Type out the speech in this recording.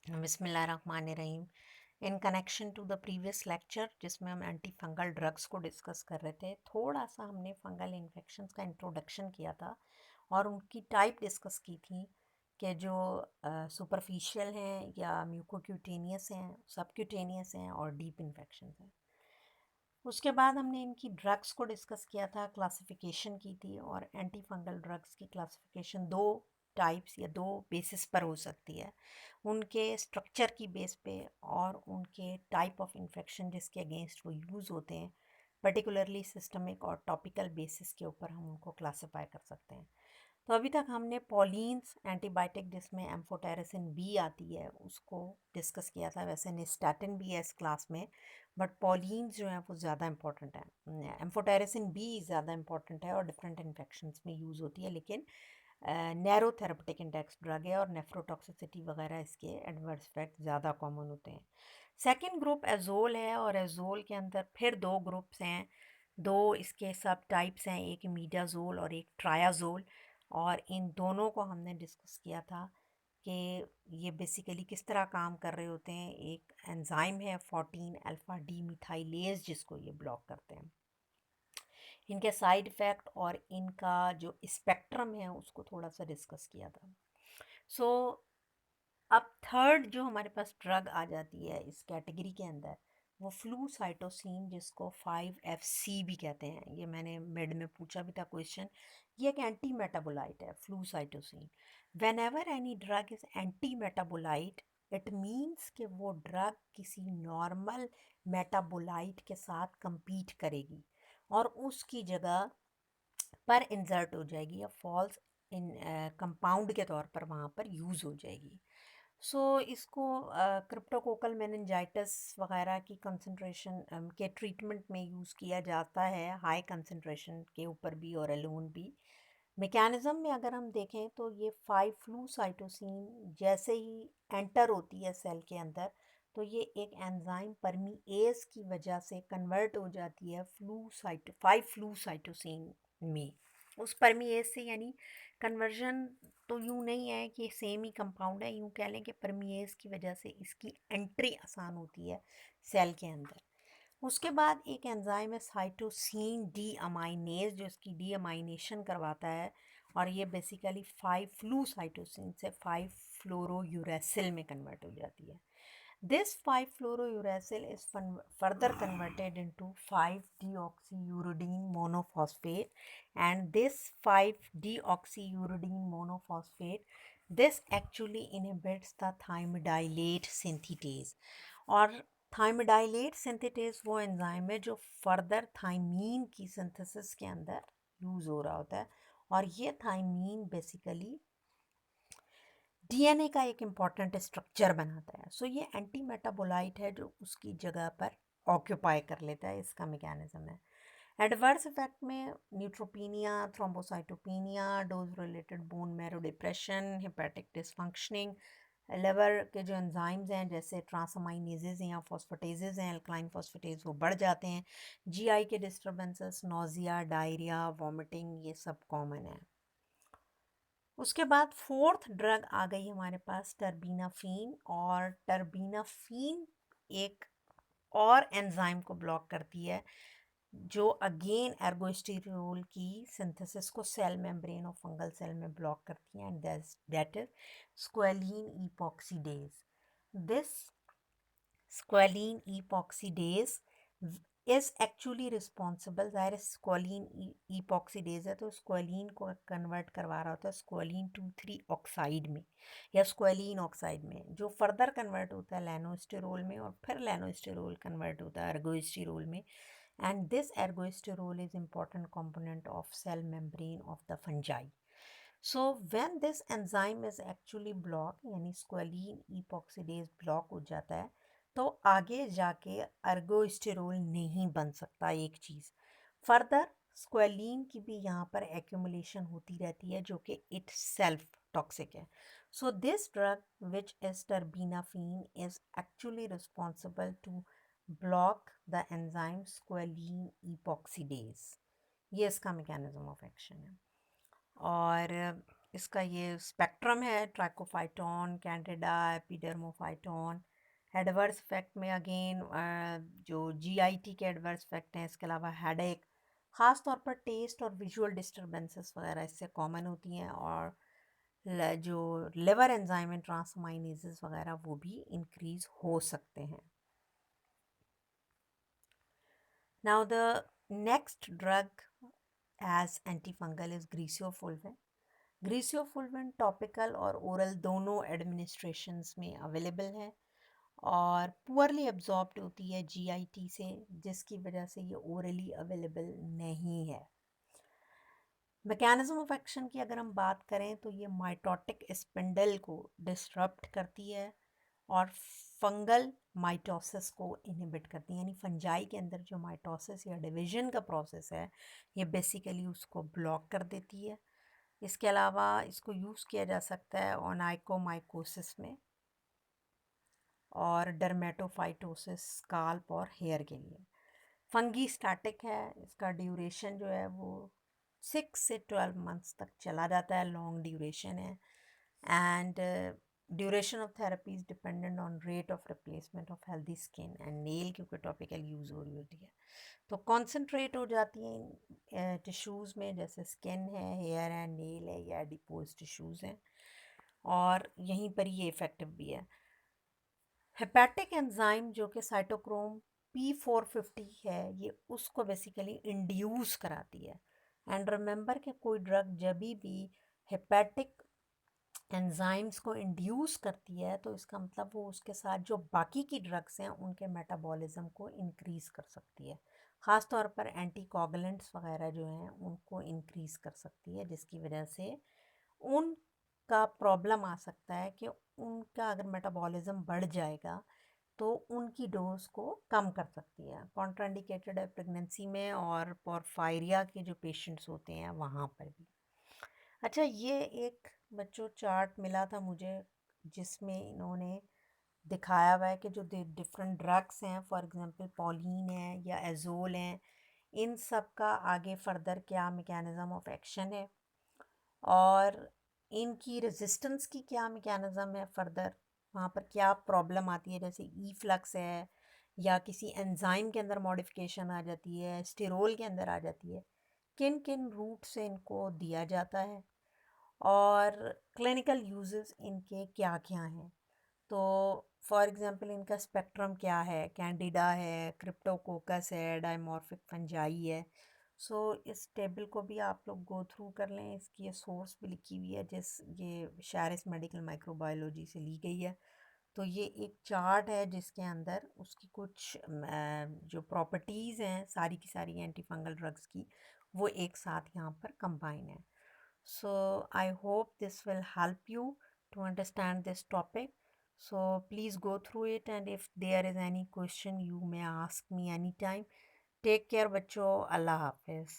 बिस्मिल्लाहिर्रहमानिर्रहीम। In connection to the previous lecture जिसमें हम एंटी फंगल ड्रग्स को डिस्कस कर रहे थे, थोड़ा सा हमने फंगल इन्फेक्शंस का इंट्रोडक्शन किया था और उनकी टाइप डिस्कस की थी कि जो सुपरफिशियल हैं या म्यूकोक्यूटेनियस हैं, सबक्यूटेनियस हैं और डीप इन्फेक्शन हैं। उसके बाद हमने इनकी ड्रग्स को डिस्कस किया था, क्लासिफिकेशन की थी और एंटी फंगल ड्रग्स की क्लासिफिकेशन दो टाइप्स या दो बेसिस पर हो सकती है, उनके स्ट्रक्चर की बेस पे और उनके टाइप ऑफ इन्फेक्शन जिसके अगेंस्ट वो यूज़ होते हैं, पर्टिकुलरली सिस्टमिक और टॉपिकल बेसिस के ऊपर हम उनको क्लासिफाई कर सकते हैं। तो अभी तक हमने पॉलीन्स एंटीबायोटिक जिसमें एम्फोटेरिसिन बी आती है उसको डिस्कस किया था। वैसे निस्टैटिन भी है इस क्लास में, बट पॉलीन्स जो हैं वो ज़्यादा इंपॉर्टेंट है। एम्फोटेरिसिन बी ज़्यादा इंपॉर्टेंट है और डिफरेंट इन्फेक्शंस में यूज़ होती है, लेकिन नैरो थेरेपेटिक इंडेक्स ड्रग है और नेफ्रोटॉक्सिसिटी वगैरह इसके एडवर्स इफेक्ट ज़्यादा कॉमन होते हैं। सेकेंड ग्रुप एजोल है और एजोल के अंदर फिर दो ग्रुप्स हैं, दो इसके सब टाइप्स हैं, एक मीडाजोल और एक ट्रायाजोल। और इन दोनों को हमने डिस्कस किया था कि ये बेसिकली किस तरह काम कर रहे होते हैं। एक एंजाइम है 14 अल्फा डी मिथाइलेज जिसको ये ब्लॉक करते हैं। इनके साइड इफ़ेक्ट और इनका जो स्पेक्ट्रम है उसको थोड़ा सा डिस्कस किया था। सो अब थर्ड जो हमारे पास ड्रग आ जाती है इस कैटेगरी के अंदर, वो फ्लूसाइटोसिन जिसको 5FC भी कहते हैं। ये मैंने मिड में पूछा भी था क्वेश्चन। ये एक एंटी मेटाबोलाइट है flucytosine. When ever any drug is anti metabolite, it means कि वो ड्रग किसी नॉर्मल मेटाबोलाइट के साथ compete करेगी और उसकी जगह पर इंसर्ट हो जाएगी या फॉल्स इन कंपाउंड के तौर पर वहाँ पर यूज़ हो जाएगी। सो इसको क्रिप्टोकोकल मेनिंजाइटिस वगैरह की कंसंट्रेशन के ट्रीटमेंट में यूज़ किया जाता है, हाई कंसंट्रेशन के ऊपर भी और एलोन भी। मैकेनिज़्म में अगर हम देखें तो ये 5 फ्लूसाइटोसिन जैसे ही एंटर होती है सेल के अंदर, तो ये एक एंजाइम परमीएज की वजह से कन्वर्ट हो जाती है 5 फ्लूसाइटोसिन में। उस परमीएज से यानी कन्वर्जन तो यूँ नहीं है कि सेम ही कंपाउंड है, यूँ कह लें कि परमीएज की वजह से इसकी एंट्री आसान होती है सेल के अंदर। उसके बाद एक एंजाइम है साइटोसिन डी अमाइनेज जो इसकी डी अमाइनेशन करवाता है और ये बेसिकली 5 फ्लूसाइटोसिन से 5 फ्लोरोयूरेसिल में कन्वर्ट हो जाती है। This 5-fluorouracil is further converted into 5-deoxyuridine monophosphate, and this 5-deoxyuridine monophosphate, this actually inhibits the thymidylate synthetase। और थाइमिडाइलेट सिंथेटेज वो एंजाइम है जो फर्दर थाइमीन की सिंथेसिस के अंदर यूज़ हो रहा होता है और ये थाइमीन बेसिकली डीएनए का एक इम्पॉर्टेंट स्ट्रक्चर बनाता है। सो ये एंटी मेटाबोलाइट है जो उसकी जगह पर ऑक्यूपाई कर लेता है, इसका मैकेनिज्म है। एडवर्स इफेक्ट में neutropenia, thrombocytopenia, dose related bone marrow depression, hepatic dysfunctioning, liver के जो एंजाइम्स हैं जैसे ट्रांसअमाइनेजेज हैं या फॉस्फेटेजेज हैं, अल्कलाइन फॉस्फेटेज, वो बढ़ जाते हैं। जीआई के डिस्टर्बेंसेस, नोजिया, डायरिया, वॉमिटिंग, ये सब कॉमन है। उसके बाद फोर्थ ड्रग आ गई हमारे पास टर्बीनाफीन, और टर्बीनाफीन एक और एंजाइम को ब्लॉक करती है जो अगेन एर्गोस्टेरोल की सिंथेसिस को सेल मेम्ब्रेन और फंगल सेल में ब्लॉक करती है, and that is squalene epoxidase. This squalene epoxidase is actually responsible, ज़ाहिर स्क्वेलिन इपॉक्सीडेज है तो स्क्वेलिन को कन्वर्ट करवा रहा होता है स्क्वेलिन 2,3 ऑक्साइड में या स्क्वेलिन ऑक्साइड में, जो फर्दर कन्वर्ट होता है लैनोस्टेरोल में और फिर लैनोस्टेरोल कन्वर्ट होता है एर्गोस्टेरोल में। And this ergosterol is important component of cell membrane of the fungi. So when this enzyme is actually blocked, यानी स्क्वेलिन इपॉक्सीडेज ब्लॉक हो जाता है, तो आगे जाके अर्गोस्टेरोल नहीं बन सकता एक चीज़। फर्दर स्क्वेलिन की भी यहाँ पर एक्यूमुलेशन होती रहती है जो कि इट सेल्फ टॉक्सिक है। So this drug which is terbinafine is actually responsible to block the enzyme squalene epoxidase. ये इसका मैकेनिज्म ऑफ एक्शन है। और इसका ये स्पेक्ट्रम है, ट्रैकोफाइटोन, कैंडिडा, एपिडर्मोफाइटोन। एडवर्स इफेक्ट में अगेन जो जीआईटी के एडवर्स इफेक्ट हैं, इसके अलावा हेडेक, ख़ास तौर पर टेस्ट और विजुअल डिस्टरबेंसेस वगैरह इससे कॉमन होती हैं, और जो लिवर एंजाइम ट्रांसमाइनेजेस वगैरह वो भी इंक्रीज हो सकते हैं। Now the next drug as antifungal is griseofulvin. Griseofulvin topical और ओरल दोनों एडमिनिस्ट्रेशंस में अवेलेबल है और पुअरली एब्जॉर्ब्ड होती है जीआईटी से, जिसकी वजह से ये ओरली अवेलेबल नहीं है। मैकेनिज्म ऑफ एक्शन की अगर हम बात करें तो ये माइटोटिक स्पिंडल को डिसरप्ट करती है और फंगल माइटोसिस को इनहिबिट करती है, यानी फंजाई के अंदर जो माइटोसिस या डिवीजन का प्रोसेस है ये बेसिकली उसको ब्लॉक कर देती है। इसके अलावा इसको यूज़ किया जा सकता है ओनाइकोमाइकोसिस में और डर्मेटोफाइटोसिस स्काल्प और हेयर के लिए। फंगी स्टैटिक है, इसका ड्यूरेशन जो है वो 6 से 12 मंथ्स तक चला जाता है, लॉन्ग ड्यूरेशन है। And duration of therapy is dependent on rate of replacement of healthy skin and nail, क्योंकि टॉपिकल यूज़ हो रही होती है तो कॉन्सेंट्रेट हो जाती है इन टिश्यूज़ में, जैसे स्किन है, हेयर है, नेल है या एडिपोज टिश्यूज़ हैं, और यहीं पर ये इफ़ेक्टिव भी है। हेपेटिक एंजाइम जो कि साइटोक्रोम P450 है, ये उसको बेसिकली इंड्यूस कराती है। एंड रिमेंबर कि कोई ड्रग जब भी हेपेटिक एंजाइम्स को इंड्यूस करती है तो इसका मतलब वो उसके साथ जो बाकी की ड्रग्स हैं उनके मेटाबॉलिज्म को इंक्रीज़ कर सकती है। ख़ास तौर पर एंटीकोगुलेंट्स वगैरह जो हैं उनको इंक्रीज़ कर सकती है, जिसकी वजह से उनका प्रॉब्लम आ सकता है कि उनका अगर मेटाबॉलिज्म बढ़ जाएगा तो उनकी डोज को कम कर सकती है। कॉन्ट्राइंडिकेटेड है प्रेगनेंसी में और पोरफायरिया के जो पेशेंट्स होते हैं वहाँ पर भी। अच्छा, ये एक बच्चों चार्ट मिला था मुझे जिसमें इन्होंने दिखाया हुआ है कि जो डिफरेंट ड्रग्स हैं, फॉर एग्जांपल पॉलीन है या एजोल हैं, इन सब का आगे फर्दर क्या मैकेनिज़्म ऑफ एक्शन है और इनकी रेजिस्टेंस की क्या मैकेनिज़्म है फर्दर, वहाँ पर क्या प्रॉब्लम आती है, जैसे ई फ्लक्स है या किसी एंजाइम के अंदर मॉडिफिकेशन आ जाती है, स्टेरोल के अंदर आ जाती है, किन किन रूट से इनको दिया जाता है और क्लिनिकल यूजेस इनके क्या क्या हैं। तो फॉर एग्जांपल इनका स्पेक्ट्रम क्या है, कैंडिडा है, क्रिप्टोकोकस है, डायमॉर्फिक फंजाई है। सो इस टेबल को भी आप लोग गो थ्रू कर लें, इसकी ये सोर्स भी लिखी हुई है, ये शारिस मेडिकल माइक्रोबायोलॉजी से ली गई है। तो ये एक चार्ट है जिसके अंदर उसकी कुछ जो प्रॉपर्टीज़ हैं सारी की सारी एंटी फंगल ड्रग्स की, वो एक साथ यहाँ पर कंबाइन है। So I hope this will help you to understand this topic. So please go through it, and if there is any question you may ask me anytime. Take care बच्चों. अल्लाह हाफिज़.